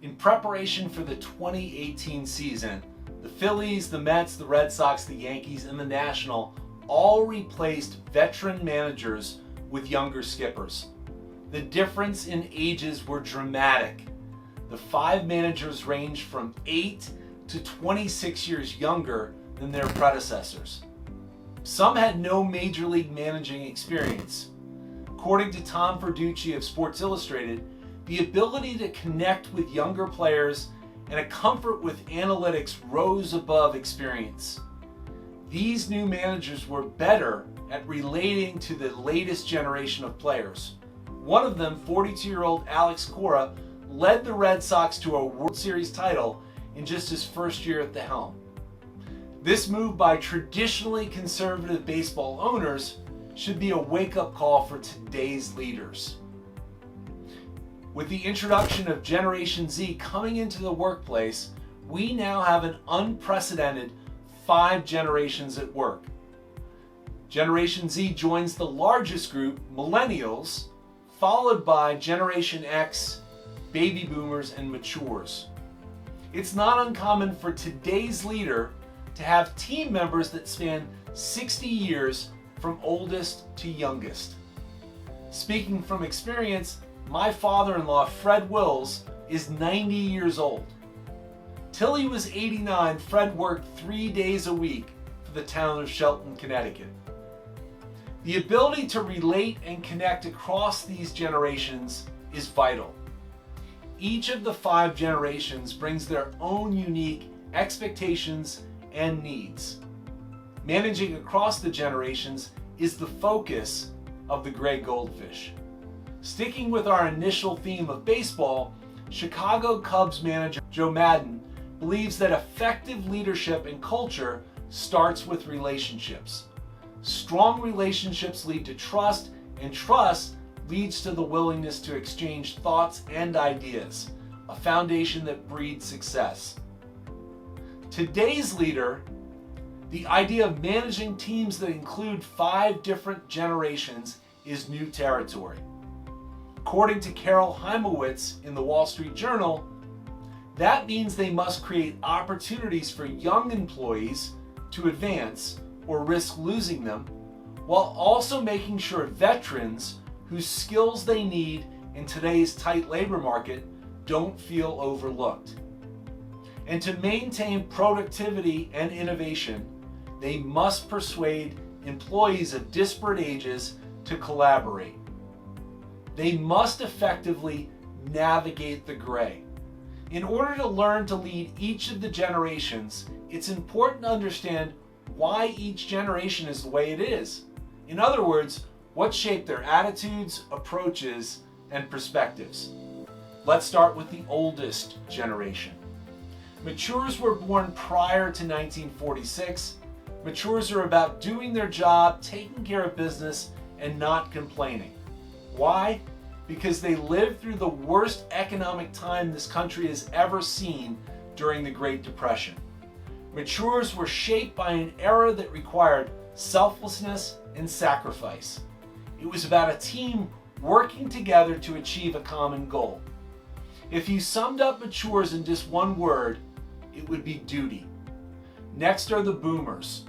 In preparation for the 2018 season, the Phillies, the Mets, the Red Sox, the Yankees, and the National all replaced veteran managers with younger skippers. The difference in ages were dramatic. The 5 managers ranged from 8 to 26 years younger than their predecessors. Some had no major league managing experience. According to Tom Verducci of Sports Illustrated, the ability to connect with younger players and a comfort with analytics rose above experience. These new managers were better at relating to the latest generation of players. One of them, 42-year-old Alex Cora, led the Red Sox to a World Series title in just his first year at the helm. This move by traditionally conservative baseball owners should be a wake-up call for today's leaders. With the introduction of Generation Z coming into the workplace, we now have an unprecedented 5 generations at work. Generation Z joins the largest group, Millennials, followed by Generation X, Baby Boomers, and Matures. It's not uncommon for today's leader to have team members that span 60 years from oldest to youngest. Speaking from experience, my father-in-law, Fred Wills, is 90 years old. Till he was 89, Fred worked 3 days a week for the town of Shelton, Connecticut. The ability to relate and connect across these generations is vital. Each of the 5 generations brings their own unique expectations and needs. Managing across the generations is the focus of the Gray Goldfish. Sticking with our initial theme of baseball, Chicago Cubs manager Joe Maddon believes that effective leadership and culture starts with relationships. Strong relationships lead to trust, and trust leads to the willingness to exchange thoughts and ideas, a foundation that breeds success. Today's leader, the idea of managing teams that include 5 different generations, is new territory. According to Carol Heimowitz in the Wall Street Journal, that means they must create opportunities for young employees to advance or risk losing them, while also making sure veterans whose skills they need in today's tight labor market don't feel overlooked. And to maintain productivity and innovation, they must persuade employees of disparate ages to collaborate. They must effectively navigate the gray. In order to learn to lead each of the generations, it's important to understand why each generation is the way it is. In other words, what shaped their attitudes, approaches, and perspectives. Let's start with the oldest generation. Matures were born prior to 1946. Matures are about doing their job, taking care of business, and not complaining. Why? Because they lived through the worst economic time this country has ever seen during the Great Depression. Matures were shaped by an era that required selflessness and sacrifice. It was about a team working together to achieve a common goal. If you summed up matures in just one word, it would be duty. Next are the boomers.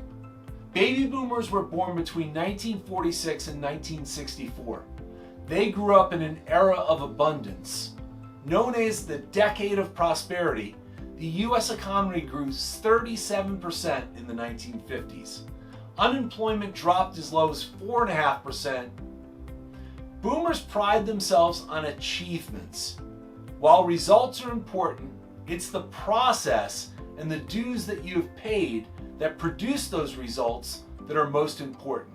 Baby boomers were born between 1946 and 1964. They grew up in an era of abundance. Known as the Decade of Prosperity, the U.S. economy grew 37% in the 1950s. Unemployment dropped as low as 4.5%. Boomers pride themselves on achievements. While results are important, it's the process and the dues that you have paid that produce those results that are most important.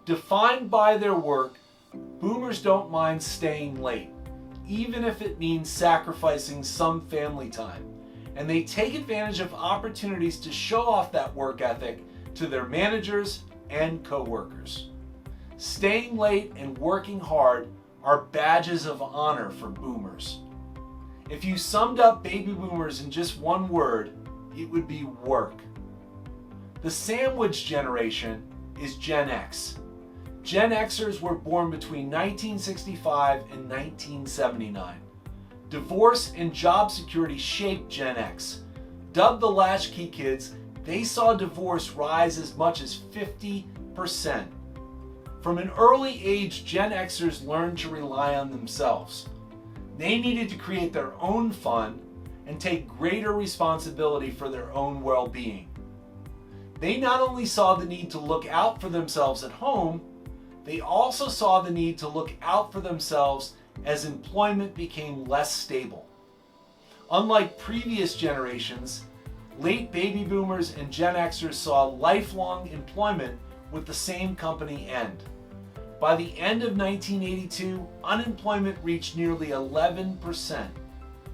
Defined by their work, boomers don't mind staying late, even if it means sacrificing some family time. And they take advantage of opportunities to show off that work ethic to their managers and coworkers. Staying late and working hard are badges of honor for boomers. If you summed up baby boomers in just one word, it would be work. The sandwich generation is Gen X. Gen Xers were born between 1965 and 1979. Divorce and job security shaped Gen X. Dubbed the latchkey kids, they saw divorce rise as much as 50%. From an early age, Gen Xers learned to rely on themselves. They needed to create their own fun and take greater responsibility for their own well-being. They not only saw the need to look out for themselves at home, they also saw the need to look out for themselves as employment became less stable. Unlike previous generations, late baby boomers and Gen Xers saw lifelong employment with the same company end. By the end of 1982, unemployment reached nearly 11%,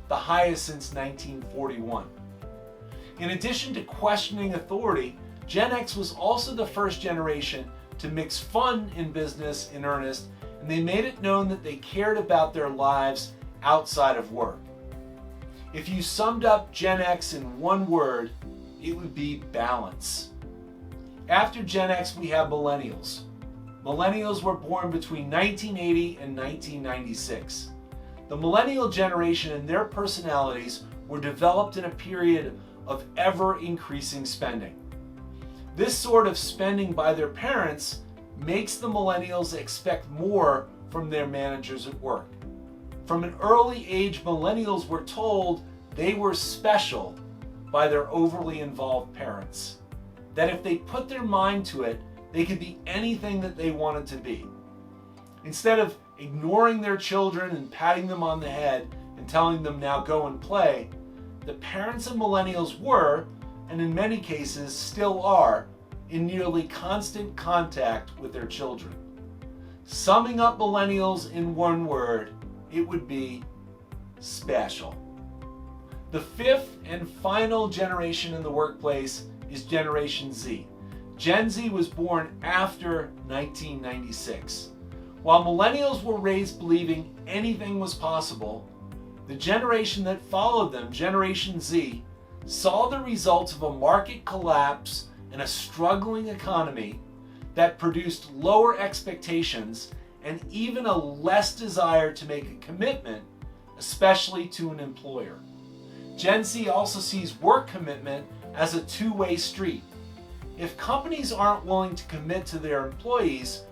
the highest since 1941. In addition to questioning authority, Gen X was also the first generation to mix fun in business in earnest, and they made it known that they cared about their lives outside of work. If you summed up Gen X in one word, it would be balance. After Gen X, we have millennials. Millennials were born between 1980 and 1996. The millennial generation and their personalities were developed in a period of ever-increasing spending. This sort of spending by their parents makes the millennials expect more from their managers at work. From an early age, millennials were told they were special by their overly involved parents. That if they put their mind to it, they could be anything that they wanted to be. Instead of ignoring their children and patting them on the head and telling them now go and play, the parents of millennials were, and in many cases still are, in nearly constant contact with their children. Summing up millennials in one word, it would be special. The fifth and final generation in the workplace is Generation Z. Gen Z was born after 1996. While millennials were raised believing anything was possible, the generation that followed them, Generation Z, saw the results of a market collapse and a struggling economy that produced lower expectations and even a less desire to make a commitment, especially to an employer. Gen Z also sees work commitment as a two-way street. If companies aren't willing to commit to their employees,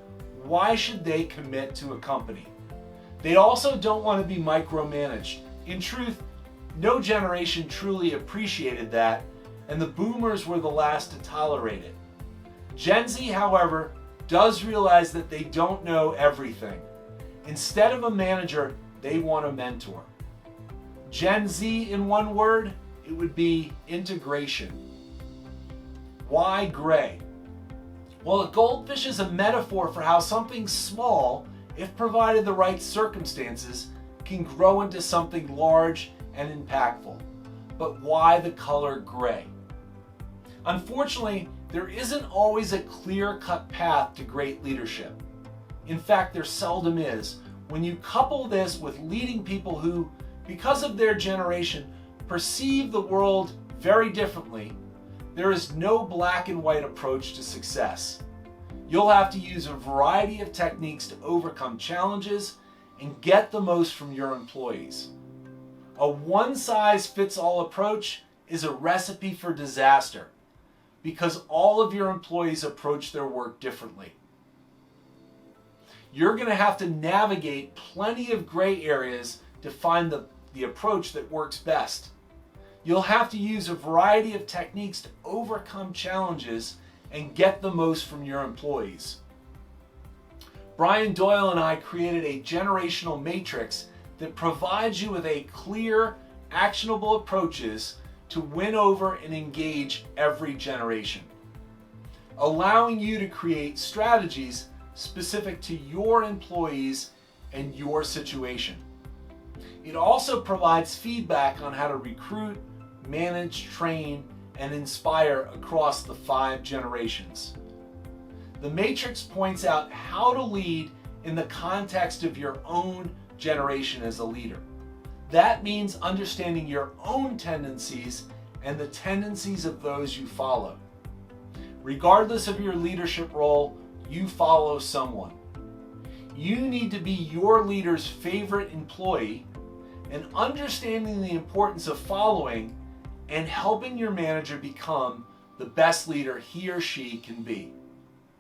why should they commit to a company? They also don't want to be micromanaged. In truth, no generation truly appreciated that, and the boomers were the last to tolerate it. Gen Z, however, does realize that they don't know everything. Instead of a manager, they want a mentor. Gen Z, in one word, it would be integration. Why gray? Well, a goldfish is a metaphor for how something small, if provided the right circumstances, can grow into something large and impactful. But why the color gray? Unfortunately, there isn't always a clear-cut path to great leadership. In fact, there seldom is. When you couple this with leading people who, because of their generation, perceive the world very differently, there is no black and white approach to success. You'll have to use a variety of techniques to overcome challenges and get the most from your employees. A one-size-fits-all approach is a recipe for disaster because all of your employees approach their work differently. You're going to have to navigate plenty of gray areas to find the approach that works best. You'll have to use a variety of techniques to overcome challenges and get the most from your employees. Brian Doyle and I created a generational matrix that provides you with a clear, actionable approaches to win over and engage every generation, allowing you to create strategies specific to your employees and your situation. It also provides feedback on how to recruit, manage, train, and inspire across the 5 generations. The matrix points out how to lead in the context of your own generation as a leader. That means understanding your own tendencies and the tendencies of those you follow. Regardless of your leadership role, you follow someone. You need to be your leader's favorite employee and understanding the importance of following and helping your manager become the best leader he or she can be.